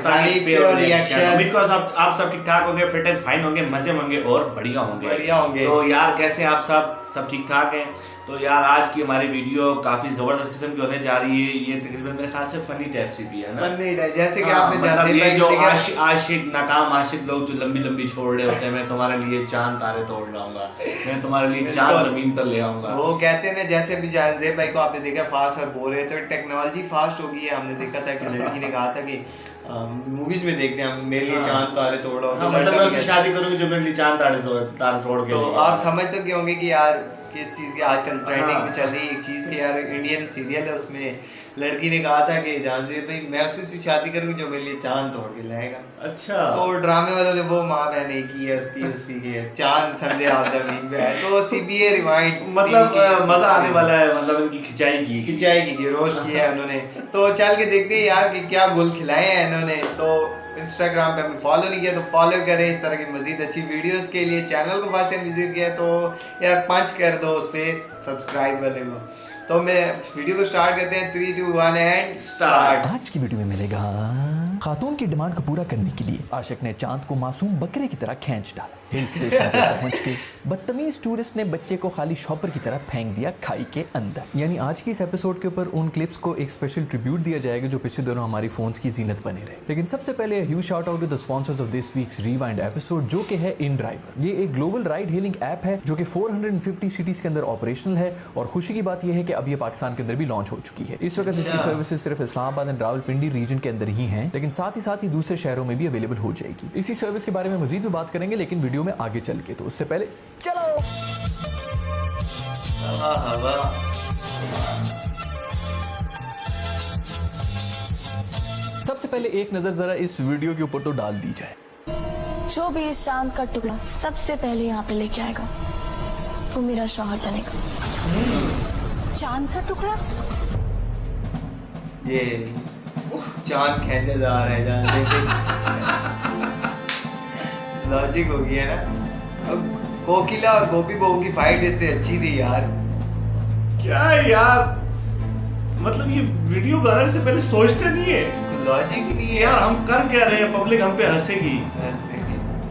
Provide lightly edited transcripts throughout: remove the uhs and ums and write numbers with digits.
पाकिस्तानी पे रिएक्शन। उम्मीद करो आप सब ठीक ठाक होंगे, फिट एंड फाइन होंगे, मजे होंगे और बढ़िया होंगे। तो यार कैसे आप सब ठीक ठाक हैं? तो यार आज की हमारी वीडियो काफी जबरदस्त किस्म की होने जा रही है। ये तकरीबन मेरे ख्याल से फनी टाइप से भी है ना, फनी टाइप, जैसे कि आपने मतलब ये जो आशिक नाकाम आशिक लोग जो लंबी लंबी छोड़ रहे होते हैं, मैं तुम्हारे लिए चांद तारे तोड़ लाऊंगा, मैं तुम्हारे लिए चांद जमीन पर ले आऊंगा। वो कहते हैं ना, जैसे अभी जानजेब भाई को आपने देखा फास्ट और बोल रहे, तो टेक्नोलॉजी फास्ट हो गई है। हमने देखा था कि लड़की ने कहा था कि मूवीज में देखते हैं मेरे लिए चांद तारे तोड़ो, मतलब मैं उससे शादी करूंगी जो मेरे लिए चांद तारे तोड़ के। तो आप समझ तो क्यों होंगे कि यार किस चीज़ की आजकल ट्रेंडिंग में चल रही है एक चीज़ की, यार इंडियन सीरियल है, उसमें लड़की ने कहा था कि जानजेब भाई मैं उसी से शादी करूंगी जो मेरे लिए चांद तोड़ के लाएगा। अच्छा, तो ड्रामे वालों ने वो माँ बहन एक ही है उसकी की है, चांद समझे आप जमीन पे है। तो CBA रिवाइंड, मतलब मजा आने वाला है, मतलब इनकी खिंचाई की रोस्ट किया है उन्होंने। तो चल के देखते हैं यार कि क्या गुल खिलाए हैं इन्होंने। तो इंस्टाग्राम पे हमें फॉलो नहीं किया तो फॉलो करें इस तरह की मजीद अच्छी वीडियोस के लिए। चैनल को फर्स्ट टाइम विजिट किया तो यार पंच कर दो उस पर सब्सक्राइब करने को। तो मैं वीडियो को स्टार्ट करते हैं, 3, 2, 1 एंड स्टार्ट। आज की वीडियो में मिलेगा खातून की डिमांड को पूरा करने के लिए आशिक ने चांद को मासूम बकरे की तरह खींच डाला। हिल स्टेशन पर पहुंच के बदतमीज टूरिस्ट ने बच्चे को खाली शॉपर की तरह फेंक दिया खाई के अंदर। यानी आज की इस एपिसोड के ऊपर उन क्लिप्स को एक स्पेशल ट्रिब्यूट दिया जाएगा जो पिछले दिनों हमारी फोन्स की जीनत बने रहे। लेकिन सबसे पहले huge shout out to the sponsors of this week's rewind episode, जो कि है इन ड्राइवर। ये एक ग्लोबल राइड हेलिंग ऐप है जो कि 450 सिटीज के अंदर ऑपरेशनल है। और खुशी की बात यह है कि अब ये पाकिस्तान के अंदर भी लॉन्च हो चुकी है। इस वक्त इसकी सर्विसेज सिर्फ इस्लामाबाद एंड रावलपिंडी रीजन के अंदर ही हैं, लेकिन साथ ही दूसरे शहरों में भी अवेलेबल हो जाएगी। इसी सर्विस के बारे में मजीद भी बात करेंगे, लेकिन वीडियो में आगे चल के। तो उससे पहले चलो सबसे पहले एक नजर जरा इस वीडियो के ऊपर तो डाल दी जाए। जो भी इस चांद का टुकड़ा सबसे पहले यहाँ पे लेके आएगा वो मेरा शौहर बनेगा। चांद का टुकड़ा, ये चांद खींचा जा रहा है, लॉजिक हो गया ना। अब कोकिला और गोपी बहू की फाइट इससे अच्छी थी यार। क्या यार, मतलब ये वीडियो बनाने से पहले सोचते नहीं है, लॉजिक नहीं है यार हम कर क्या रहे हैं, पब्लिक हम पे हंसेगी।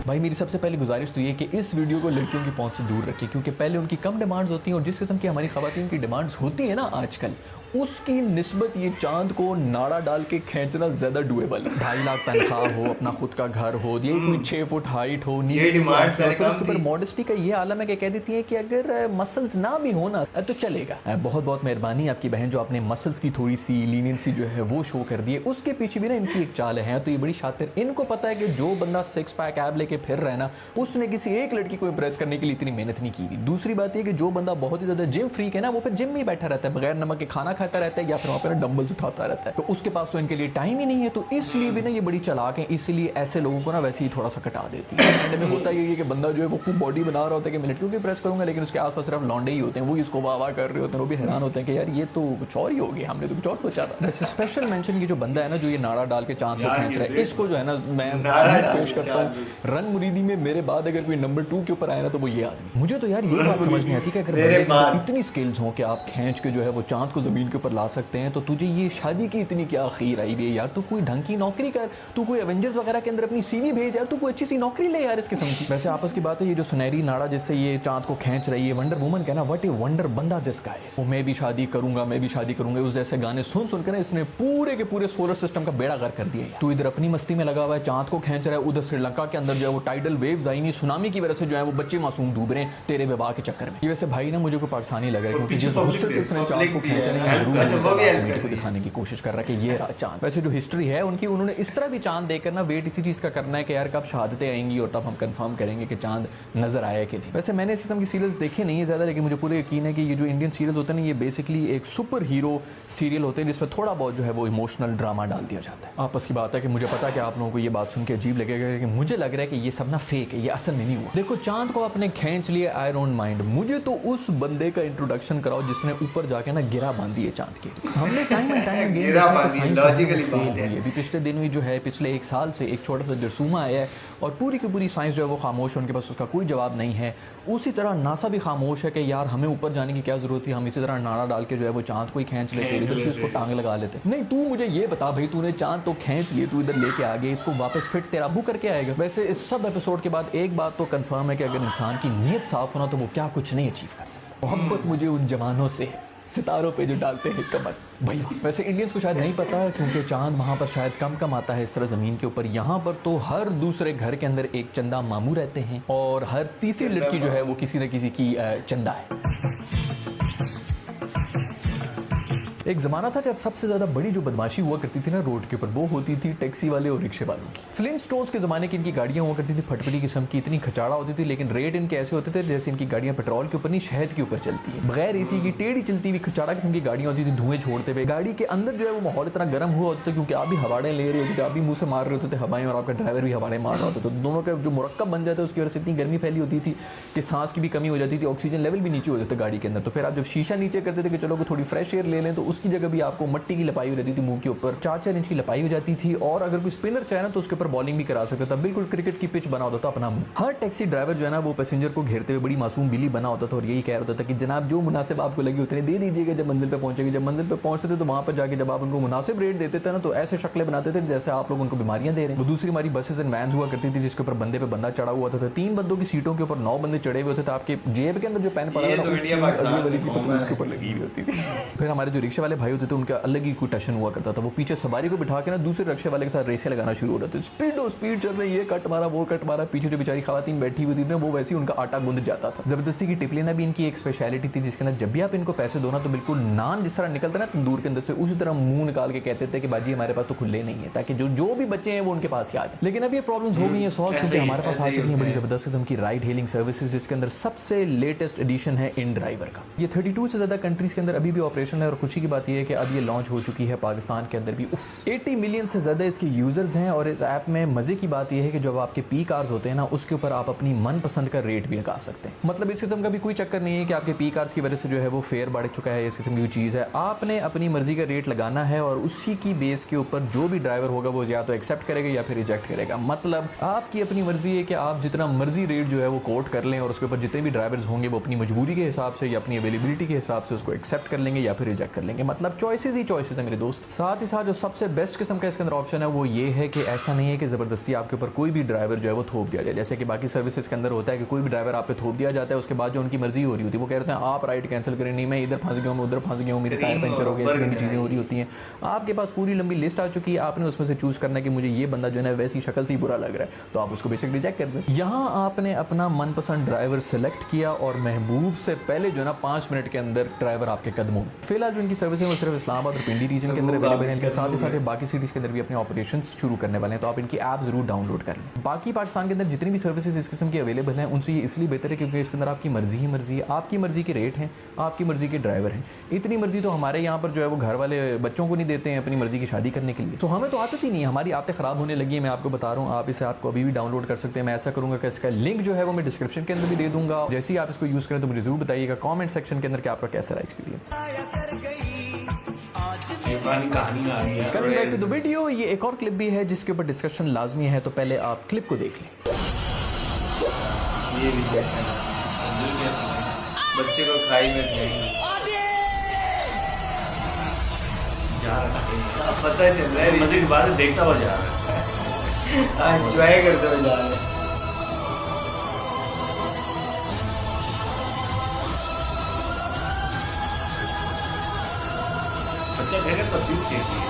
भाई मेरी सबसे पहली गुजारिश तो ये कि इस वीडियो को लड़कियों की पहुंच से दूर रखें, क्योंकि पहले उनकी कम डिमांड्स होती हैं और जिस किस्म की हमारी खवातीन की डिमांड्स होती है ना आजकल, उसकी निस्बत ये चांद को नाड़ा डाल के खींचना ज्यादा डुएबल है। 2.5 लाख तनख्वाह हो, अपना खुद का घर हो, ये कोई 6 फुट हाइट हो, ये डिमांड उसके ऊपर मॉडेस्टी का ये आलम है कि कह देती है कि अगर मसल्स ना भी हो ना तो चलेगा। बहुत बहुत मेहरबानी आपकी बहन जो आपने मसल्स की थोड़ी सी लीनियंसी जो है वो शो कर दी है। उसके पीछे भी ना इनकी एक चाल है, तो ये बड़ी शातिर। इनको पता है कि जो बंदा 6 पैक ऐब लेके फिर रहा है ना, उसने किसी एक लड़की को इंप्रेस करने के लिए इतनी मेहनत नहीं की थी। दूसरी बात ये कि जो बंदा बहुत ही ज्यादा जिम फ्रीक है ना, वो फिर जिम में ही बैठा रहता है, बगैर नमक के खाना खाता रहता है या फिर डंबल्स उठाता रहता है, तो उसके पास तो इनके लिए टाइम ही नहीं है। तो इसलिए भी ना ये बड़ी चालाक है, इसलिए ऐसे लोगों को ना वैसे ही थोड़ा सा कटा देती है। एंड में होता ये है कि बंदा जो है वो खूब बॉडी बना रहा होता है कि मैं लड़कियों की प्रेस करूंगा, लेकिन उसके आसपास सिर्फ लौंडे ही होते हैं, वो इसको वाह वाह कर रहे होते हैं। वो भी हैरान होते हैं कि यार ये तो कुछ और ही हो गया, हमने तो कुछ और सोचा था। वैसे स्पेशल मेंशन की जो बंदा है ना, जो ये नाड़ा डाल के चांद को खींच रहा है, इसको जो है ना मैं पेश करता हूँ। रंग मुरीदी में मेरे बाद अगर कोई नंबर 2 के ऊपर आया ना तो वो ये आदमी। मुझे तो यार ये बात समझ नहीं आती कि अगर इतनी स्किल्स हो कि आप खींच के जो है वो चांद को जमीन के ऊपर ला सकते हैं, तो तुझे ये शादी की इतनी क्या खीर आई हुई है यार। तू कोई ढंग की नौकरी कर, तू कोई एवेंजर्स वगैरह के अंदर अपनी CV भेज यार, तू कोई अच्छी सी नौकरी ले यार इस किस्म की। वैसे आपस की बात है, ये जो सुनहरी नाड़ा जिससे ये चांद को खींच रही है, वंडर वुमन कहना, व्हाट ए वंडर बंदा दिस गाय है। मैं भी शादी करूंगा उस जैसे गाने सुन सुनकर इसने पूरे के पूरे सोलर सिस्टम का बेड़ा गर्क कर दिया है। तू इधर अपनी मस्ती में लगा हुआ है, चांद को खींच रहा है, उधर श्रीलंका के अंदर जो है वो टाइडल वेव्स आई नहीं, सुनामी की वजह से जो है वो बच्चे मासूम डूब रहे हैं तेरे विवाह के चक्कर में। ये वैसे भाई ना मुझे कोई पाकिस्तानी लग रहा है, क्योंकि जिस गुस्से से इसने चांद को खींचा नहीं, दिखाने की कोशिश कर रहा है कि ये चांद। वैसे जो हिस्ट्री है उनकी, उन्होंने इस तरह भी चांद देखकर ना वेट इसी चीज़ का करना है कि यार कब शहादतें आएंगी और तब हम कंफर्म करेंगे कि चांद नजर आया कि नहीं। वैसे मैंने इस किस्म की सीरियल्स देखे नहीं है ज़्यादा, लेकिन मुझे पूरा यकीन है कि ये जो इंडियन सीरियल्स होते हैं ना, ये बेसिकली एक सुपर हीरो सीरियल होते हैं जिसमें थोड़ा बहुत जो है वो इमोशनल ड्रामा डाल दिया जाता है। आपस की बात है कि मुझे पता है कि आप लोगों को ये बात सुन के अजीब लगेगा, लेकिन मुझे लग रहा है कि ये सब ना फेक है, ये असल में नहीं हुआ। देखो चांद को आपने खींच लिया, आई डोंट माइंड, मुझे तो उस बंदे का इंट्रोडक्शन कराओ जिसने ऊपर जाके ना गिरा बांधी है है चांद के। हमने टाइम एंड टाइम लॉजिकली बात है। अभी पिछले दिन हुई जो है, पिछले 1 साल से एक छोटा सा जरसूमा आया है और पूरी की पूरी साइंस जो है वो खामोश है, उनके पास उसका कोई जवाब नहीं है। उसी तरह नासा भी खामोश है कि यार हमें ऊपर जाने की क्या जरूरत थी, हम इसी तरह नाड़ा डाल के जो है वो चांद को ही खींच लेते, इधर से उसको टांग लगा लेते। नहीं, तू मुझे ये बता भाई, तूने चांद तो खींच लिए, तू इधर लेके आ गया, इसको वापस फिट तेरा अबू करके आएगा। वैसे इस सब एपिसोड के बाद एक बात तो कंफर्म है कि अगर इंसान की नीयत साफ होना तो वो क्या कुछ नहीं अचीव कर सकता। मोहब्बत मुझे उन जवानों से है सितारों पे जो डालते हैं कमर भाई। वैसे इंडियंस को शायद नहीं पता क्योंकि चांद वहाँ पर शायद कम आता है इस तरह ज़मीन के ऊपर। यहाँ पर तो हर दूसरे घर के अंदर एक चंदा मामू रहते हैं और हर तीसरी लड़की जो है वो किसी न किसी की चंदा है। एक ज़माना था जब सबसे ज़्यादा बड़ी जो बदमाशी हुआ करती थी ना रोड के ऊपर, वो होती थी टैक्सी वाले और रिक्शे वालों की। फ्लिंटस्टोन्स के ज़माने की इनकी गाड़ियाँ हुआ करती थी, फटपटी किस्म की, इतनी खचाड़ा होती थी, लेकिन रेट इनके ऐसे होते थे जैसे इनकी गाड़ियाँ पेट्रोल के ऊपर नहीं शहद के ऊपर चलती है, बगैर एसी की टेढ़ी चलती हुई खचाड़ा किस्म की गाड़ियाँ होती थी, धुएं छोड़ते हुए। गाड़ी के अंदर जो है वो माहौल इतना गर्म हुआ होता था क्योंकि आप भी हवाड़ें ले रहे होते थे, आप भी मुँह से मार रहे होते थे हवाएं और आपका ड्राइवर भी हवाड़ें मार रहा होता था। दोनों का जो मुरक्कब बन जाता है उसकी वजह से इतनी गर्मी फैली होती थी कि सांस की भी कमी हो जाती थी, ऑक्सीजन लेवल भी नीचे हो जाता था गाड़ी के अंदर। तो फिर आप जब शीशा नीचे करते थे कि चलो थोड़ी फ्रेश एयर ले लें, तो उसकी जगह भी आपको मट्टी की लपाई हो रहती थी, मुंह के ऊपर 4-4 इंच की लपाई हो जाती थी। और अगर कोई स्पिनर चाहे ना तो उसके ऊपर बॉलिंग भी करा सकता था, बिल्कुल क्रिकेट की पिच बना होता था अपना मुंह। हर टैक्सी ड्राइवर जो है ना वो पैसेंजर को घेरते हुए बड़ी मासूम बिल्ली बना होता था और यही कह रहा था कि जनाब जो मुनासिब आपको लगी उतने दे दीजिएगा, जब मंजिल पे पहुंचेगी। जब मंजिल पे पहुंचते थे तो वहां पर जाके जब आप उनको मुनासिब रेट देते थे ना तो ऐसे शक्लें बनाते थे जैसे आप लोग उनको बीमारियां दे रहे हैं। वो दूसरी हमारी बसेस एंड वैन्स हुआ करती थी जिसके ऊपर बंदे पे बंदा चढ़ा हुआ था, 3 बंदों की सीटों के ऊपर 9 बंदे चढ़े हुए होते थे। आपके जेब के अंदर जो पेन पड़ा था उसकी अगली वाली की पतलून के ऊपर लगी हुई होती थी। फिर हमारे जो रिक्शे वाले भाई होते थे उनका अलग ही कोई टशन हुआ करता था, वो पीछे सवारी को बिठा के ना दूसरे रिक्शे वाले के साथ रेसें लगाना शुरू हो रहे थे, स्पीड चल रही, ये कट मारा वो कट मारा। पीछे जो बेचारी खवातीन बैठी हुई थी ना वो वैसे ही उनका आटा गूंद जाता था। जबरदस्ती की टिप लेना भी इनकी एक स्पेशलिटी थी जिसके अंदर जब भी आप इनको पैसे दो ना तो बिल्कुल नान जिस तरह निकलता ना तंदूर के अंदर से उसी तरह मुंह निकाल के कहते थे कि बाजी हमारे पास तो खुले नहीं है, ताकि जो भी बच्चे हैं वो उनके पास ही आ जाए। लेकिन अब ये प्रॉब्लम्स हो गई हैं सॉल्व क्योंकि हमारे पास आ चुकी है बड़ी जबरदस्त किस्म की राइड हेलिंग सर्विसेज जिसके अंदर सबसे लेटेस्ट एडिशन है इन ड्राइवर का। ये 32 से ज्यादा कंट्रीज के अंदर अभी भी ऑपरेशन है और खुशी की बात यह है कि अब ये लॉन्च हो चुकी है पाकिस्तान के अंदर भी। 80 मिलियन से ज़्यादा इसके यूज़र्स हैं और इस ऐप में मज़े की बात यह है कि जब आपके पीक आवर्स होते हैं ना उसके ऊपर आप अपनी मनपसंद का रेट भी लगा सकते हैं। मतलब इस किस्म का भी कोई चक्कर नहीं है कि आपके पीक आवर्स की वजह से जो है वो फेयर बढ़ चुका है, इस किस्म की चीज़ है। आपने अपनी मर्जी का रेट लगाना है और उसी की बेस के ऊपर जो भी ड्राइवर होगा वो या तो एक्सेप्ट करेगा या फिर रिजेक्ट करेगा। मतलब आपकी अपनी मर्जी है कि आप जितना मर्जी रेट जो है वो कोट कर लें और उसके ऊपर जितने भी ड्राइवर्स होंगे वो अपनी मजबूरी के हिसाब से या अपनी अवेलेबिलिटी के हिसाब से उसको एक्सेप्ट कर लेंगे या फिर रिजेक्ट कर लेंगे। मतलब चॉइसेस ही चॉइसेस है मेरे दोस्त। साथ ही साथ जो सबसे बेस्ट किस्म का इसके अंदर ऑप्शन है वो ये है कि ऐसा नहीं है कि ज़बरदस्ती आपके ऊपर कोई भी ड्राइवर जो है वो थोप दिया जाए, जैसे कि बाकी सर्विसेज के अंदर होता है कि कोई भी ड्राइवर आप पे थोप दिया जाता है, उसके बाद जो उनकी मर्जी हो रही होती है वो कह रहे हैं आप राइड कैंसिल करें, नहीं मैं इधर फंस गया हूँ, मैं उधर फंस गया हूँ, मेरे टायर पंचर हो गए, ऐसी की चीज़ें हो रही होती हैं। आपके पास पूरी लंबी लिस्ट आ चुकी है, आपने उसमें से चूज़ करना है कि मुझे ये बंदा जो है वैसी शक्ल से ही बुरा लग रहा है तो आप उसको बेशक रिजेक्ट कर दें। यहाँ आपने अपना मनपसंद ड्राइवर सेलेक्ट किया और महबूब से पहले जो है ना 5 मिनट के अंदर ड्राइवर आपके कदमों में। फिलहाल जो इनकी सर्विस है वो सिर्फ इस्लामाबाद और पिंडी रीजन के अंदर अवेलेबल है, इनके साथ ही बाकी सिटीज़ के अंदर भी अपने ऑपरेशन शुरू करने वाले हैं, तो आप इनकी ऐप जरूर डाउनलोड कर लें। बाकी पाकिस्तान के अंदर जितनी भी सर्विसेज इस किस्म की अवेलेबल हैं उनसे ये इसलिए बेहतर है क्योंकि इसके अंदर आपकी मर्जी ही मर्जी है, आपकी मर्जी के रेट हैं, आपकी मर्जी के ड्राइवर हैं। इतनी मर्जी तो हमारे यहाँ पर जो है वो घर वाले बच्चों को नहीं देते हैं अपनी मर्जी की शादी करने के लिए। तो हमें तो आदत ही नहीं है, हमारी आदतें ख़राब होने लगी है। मैं आपको बता रहा हूँ, आप इसे आपको अभी भी डाउनलोड कर सकते हैं। मैं ऐसा करूँगा कि इसका लिंक जो है वो मैं डिस्क्रिप्शन के अंदर भी दे दूँगा। जैसे ही आप इसको यूज़ करें तो मुझे ज़रूर बताइएगा कॉमेंट सेक्शन के अंदर कि आपका कैसा रहा experience. Coming back to the video, ये एक और क्लिप भी है जिसके ऊपर डिस्कशन लाजमी है, तो पहले आप क्लिप को देख लें। ये भी चेक है, बच्चे को खाई में पता चल रहा है, मजे की बात है, देखता हुआ जा रहा है, एंजॉय करते हुए जा रहे हैं। बच्चा घर का तस्वीर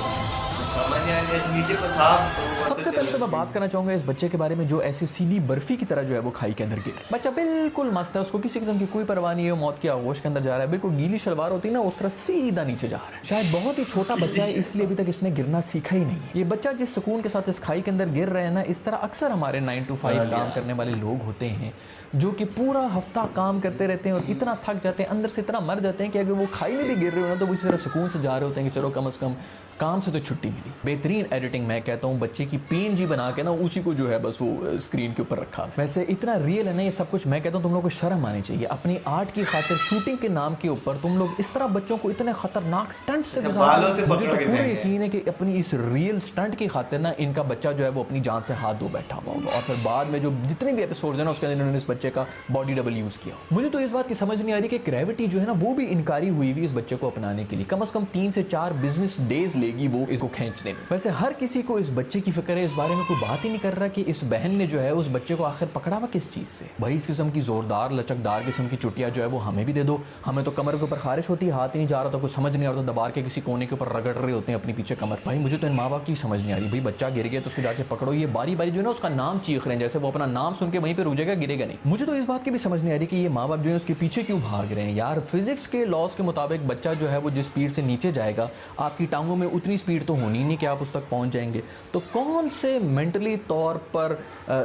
देखिए, नीचे को साफ। सबसे पहले तो मैं बात करना चाहूँगा इस बच्चे के बारे में जो ऐसे सीधी बर्फी की तरह जो है वो खाई के अंदर गिर। बच्चा बिल्कुल मस्त है, उसको किसी किस्म की कोई परवाह नहीं है, मौत की आगोश के अंदर जा रहा है, बिल्कुल गीली शलवार होती है ना उस तरह सीधा नीचे जा रहा है। शायद बहुत ही छोटा बच्चा है इसलिए अभी तक इसने गिरना सीखा ही नहीं है। ये बच्चा जिस सुकून के साथ इस खाई के अंदर गिर रहे हैं ना, इस तरह अक्सर हमारे 9 to 5 काम करने वाले लोग होते हैं जो कि पूरा हफ्ता काम करते रहते हैं और इतना थक जाते हैं, अंदर से इतना मर जाते हैं कि अगर वो खाई में भी गिर रहे हो ना तो वो इसी तरह सुकून से जा रहे होते हैं कि चलो कम से कम काम से तो छुट्टी मिली, बेहतरीन एडिटिंग मैं कहता हूँ, बच्चे की PNG बना के ना उसी को जो है बस वो स्क्रीन के ऊपर रखा। वैसे इतना रियल है ना ये सब कुछ, मैं कहता हूँ तुम लोग को शर्म आनी चाहिए। अपनी आर्ट की खातिर शूटिंग के नाम के ऊपर तुम लोग इस तरह बच्चों को इतने खतरनाक स्टंट से मुझे तो पूरा यकीन है कि अपनी इस रियल स्टंट की खातिर ना इनका बच्चा जो है वो अपनी जान से हाथ धो बैठा हुआ होगा, और फिर बाद में जो जितने भी एपिसोड्स हैं ना उसके अंदर इन्होंने इस बच्चे का बॉडी डबल यूज़ किया। मुझे तो इस बात की समझ नहीं आ रही कि ग्रेविटी जो है ना वो भी इनकारी हुई इस बच्चे को अपनाने के लिए। कम से कम 3 से 4 बिजनेस डेज लेगी वो इसको खींचने में। वैसे हर किसी को इस बच्चे की फिक्र है, इस बारे में कोई बात ही नहीं कर रहा कि इस बहन ने जो है उस बच्चे को आखिर पकड़ा हुआ किस चीज़ से। भाई इस किस्म की जोरदार लचकदार किस्म की चुटिया जो है वो हमें भी दे दो। हमें तो कमर के ऊपर खारिश होती है, हाथ ही नहीं जा रहा, तो कुछ समझ नहीं आ रहा, तो दबा के किसी कोने के ऊपर रगड़ रहे होते हैं अपनी पीछे कमर। भाई मुझे तो इन माँ बाप की समझ नहीं आ रही। भाई बच्चा गिर गया तो उसको जाके पकड़ो, ये बारी बारी जो है ना उसका नाम चीख रहे हैं, जैसे वो अपना नाम सुन के वहीं पे रुक जाएगा, गिरेगा नहीं। मुझे तो इस बात की भी समझ नहीं आ रही कि ये माँ बाप जो है उसके पीछे क्यों भाग रहे हैं यार। फिजिक्स के लॉज के मुताबिक बच्चा जो है वो जिस स्पीड से नीचे जाएगा, आपकी टांगों में उतनी स्पीड तो होनी नहीं कि आप उस तक पहुंच जाएंगे। तो कौन से मेंटली तौर पर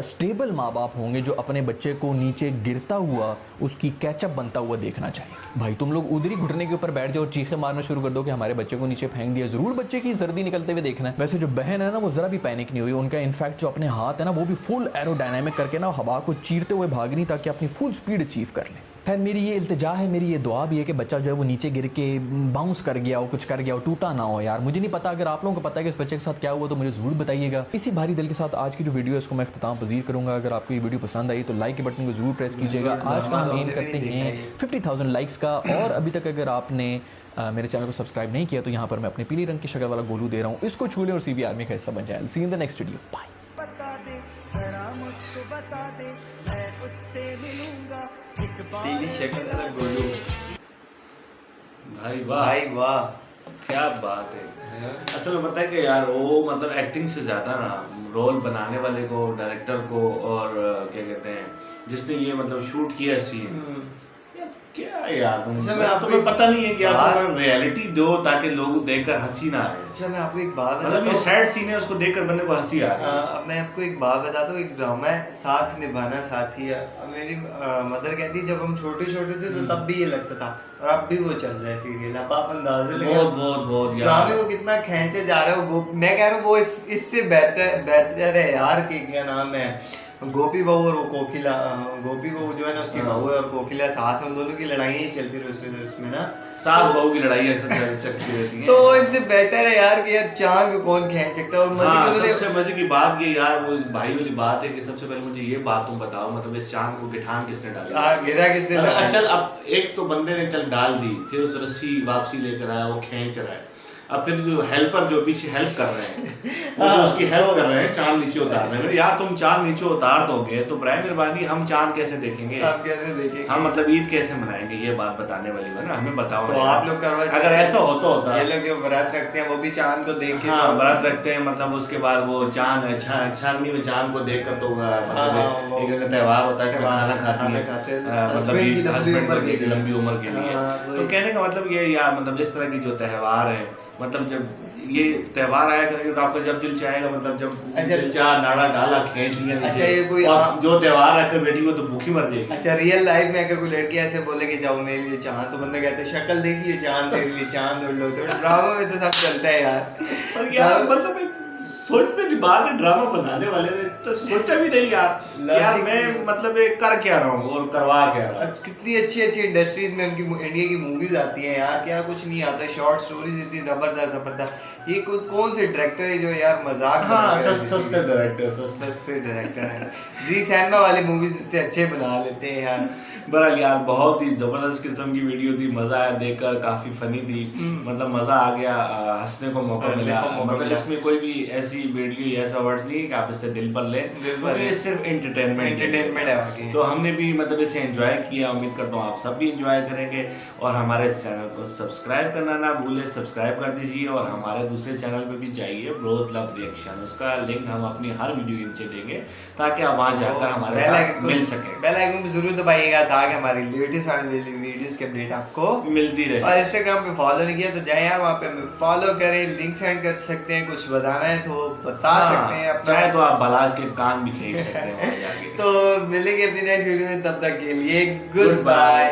स्टेबल माँ बाप होंगे जो अपने बच्चे को नीचे गिरता हुआ उसकी कैचअप बनता हुआ देखना चाहेंगे। भाई तुम लोग उधर ही घुटने के ऊपर बैठ जाओ और चीखें मारना शुरू कर दो कि हमारे बच्चे को नीचे फेंक दिया। जरूर बच्चे की जर्दी निकलते हुए देखना है। वैसे जो बहन है ना वो जरा भी पैनिक नहीं हुई, उनका इनफैक्ट जो अपने हाथ है ना वो भी फुल एरोडायनामिक करके ना हवा को चीरते हुए भाग रही ताकि अपनी फुल स्पीड अचीव कर लें। खैर मेरी ये इल्तिजा है, मेरी ये दुआ भी है कि बच्चा जो है वो नीचे गिर के बाउंस कर गया हो, कुछ कर गया हो, टूटा ना हो यार। मुझे नहीं पता, अगर आप लोगों को पता है कि इस बच्चे के साथ क्या हुआ तो मुझे ज़रूर बताइएगा। इसी भारी दिल के साथ आज की जो वीडियो है इसको मैं इख्तिताम पजीर करूँगा। अगर आपको ये वीडियो पसंद आई तो लाइक के बटन को ज़रूर प्रेस कीजिएगा। आज का हम एम करते हैं 50,000 लाइक्स का, और अभी तक अगर आपने मेरे चैनल को सब्सक्राइब नहीं किया तो यहाँ पर मैं अपने पीले रंग की शक्ल वाला गोलू दे रहा हूँ, इसको छू लें और CB आर्मी का हिस्सा बन जाए। See in the next video, bye. पीली शक्ल वाला गोलू। भाई वाह, भाई वाह, क्या बात है। असल में पता है कि यार वो मतलब एक्टिंग से ज़्यादा ना रोल बनाने वाले को, डायरेक्टर को, और क्या कहते हैं जिसने ये मतलब शूट किया सीन, क्या यार तुम्हें पता नहीं है कि यार तुम रियलिटी दो ताकि लोग देखकर हंसी ना आए। अच्छा मैं आपको एक बात मतलब ये सैड सीन है, उसको देखकर बंदे को हंसी आ रही है। मैं आपको एक बात बताता हूँ, एक ड्रामा है साथ निभाना साथी है। मेरी मदर कहती जब हम छोटे छोटे थे तो तब भी ये लगता था, और अब भी वो चल रहा है सीरियल। अब आप अंदाजा लगाओ बहुत ड्रामे को कितना खींचे जा रहा है। मैं कह रहा हूँ वो इससे बेहतर है यार कि क्या नाम है, गोपी बहू और वो कोकिला, गोपी बहू जो है ना उसकी बहू है और कोकिला साथ है, उन दोनों की लड़ाई ही चलती रही उसमें ना, सास बहू की लड़ाई अक्सर चलती रहती है। तो इनसे बेटर है यार कि यार चांद को कौन खींच सकता है। और सबसे मजे की बात ये यार वो इस भाई वाली बात है कि सबसे पहले मुझे ये बात तुम बताओ, मतलब इस चांद को गिठान किसने डाली? गिरा किसने? चल अब एक तो बंदे ने चल डाल दी, फिर उस रस्सी वापसी लेकर आया, वो खींच रहा है। अब फिर जो हेल्पर जो पीछे हेल्प कर रहे हैं वो उसकी हेल्प कर रहे हैं चांद नीचे उतारने में। यार तुम चांद नीचे उतार दोगे तो बराए मेहरबानी हम चांद कैसे देखेंगे, आप कैसे देखेंगे, हम मतलब ईद कैसे मनाएंगे? ये बात बताने वाली है ना, हमें बताओ। तो आप लोग करवा, अगर ऐसा होता ये लोग जो व्रत रखते हैं वो भी चांद को देख के, हाँ व्रत रखते हैं, मतलब उसके बाद वो चांद अच्छा में चांद को देख कर तो मतलब त्योहार होता है, खाना खाते हैं, मतलब लंबी उम्र के लिए। तो कहने का मतलब ये यार मतलब इस तरह की जो त्योहार है, मतलब जब ये त्योहार आया करेंगे तो आपको जब दिल चाहेगा, मतलब जब दिल चाह नाड़ा डाला खींच लिया। अच्छा ये कोई जो त्योहार रखकर बैठी हो तो भूखी मर जाएगी। अच्छा रियल लाइफ में अगर कोई लड़की ऐसे बोले कि जाओ मेरे लिए चांद, तो बंदा कहते हैं शक्ल देखिए चांद मेरे लिए चांद उड़ लो। तो ड्रामा में तो सब चलता है यार। और यार मतलब सोचते नहीं, बाद में ड्रामा बनाने वाले ने तो सोचा भी नहीं यार मैं मतलब कर क्या रहा हूँ और करवा क्या रहा हूँ। कितनी अच्छी इंडस्ट्रीज में उनकी इंडिया की मूवीज आती हैं यार, क्या कुछ नहीं आता। शॉर्ट स्टोरीज इतनी जबरदस्त। ये कौन से डायरेक्टर है जो यार मजाक, हाँ सस्ते डायरेक्टर है जी, सिनेमा वाली मूवीज से अच्छे बना लेते हैं यार। बहरहाल यार बहुत ही ज़बरदस्त किस्म की वीडियो थी, मज़ा आया देखकर, काफ़ी फ़नी थी, मतलब मज़ा आ गया, हंसने को मौका मिला। मतलब इसमें कोई भी ऐसी वीडियो या ऐसा वर्ड्स नहीं है कि आप इससे दिल पर लें, तो ये सिर्फ एंटरटेनमेंट है। तो हमने भी मतलब इसे एंजॉय किया, उम्मीद करता हूँ आप सब भी एंजॉय करेंगे। और हमारे इस चैनल को सब्सक्राइब करना ना भूलें, सब्सक्राइब कर दीजिए। और हमारे दूसरे चैनल पर भी जाइए, ब्रोज लव रिएक्शन, उसका लिंक हम अपनी हर वीडियो के नीचे देंगे ताकि आप वहाँ जाकर हमारे साथ मिल सकें। बेल आइकन भी जरूर दबाइएगा ताकि हमारी लेटेस्ट वीडियोस की अपडेट आपको मिलती रहे। और इंस्टाग्राम पे फॉलो नहीं किया तो जाए यार वहाँ पे हमें फॉलो करें, लिंक सेंड कर सकते हैं, कुछ बताना है तो बता सकते हैं, चाहे तो आप बलाज के कान भी खींच सकते हैं। तो मिलेंगे अपनी नेक्स्ट वीडियो में, तब तक के लिए गुड बाय।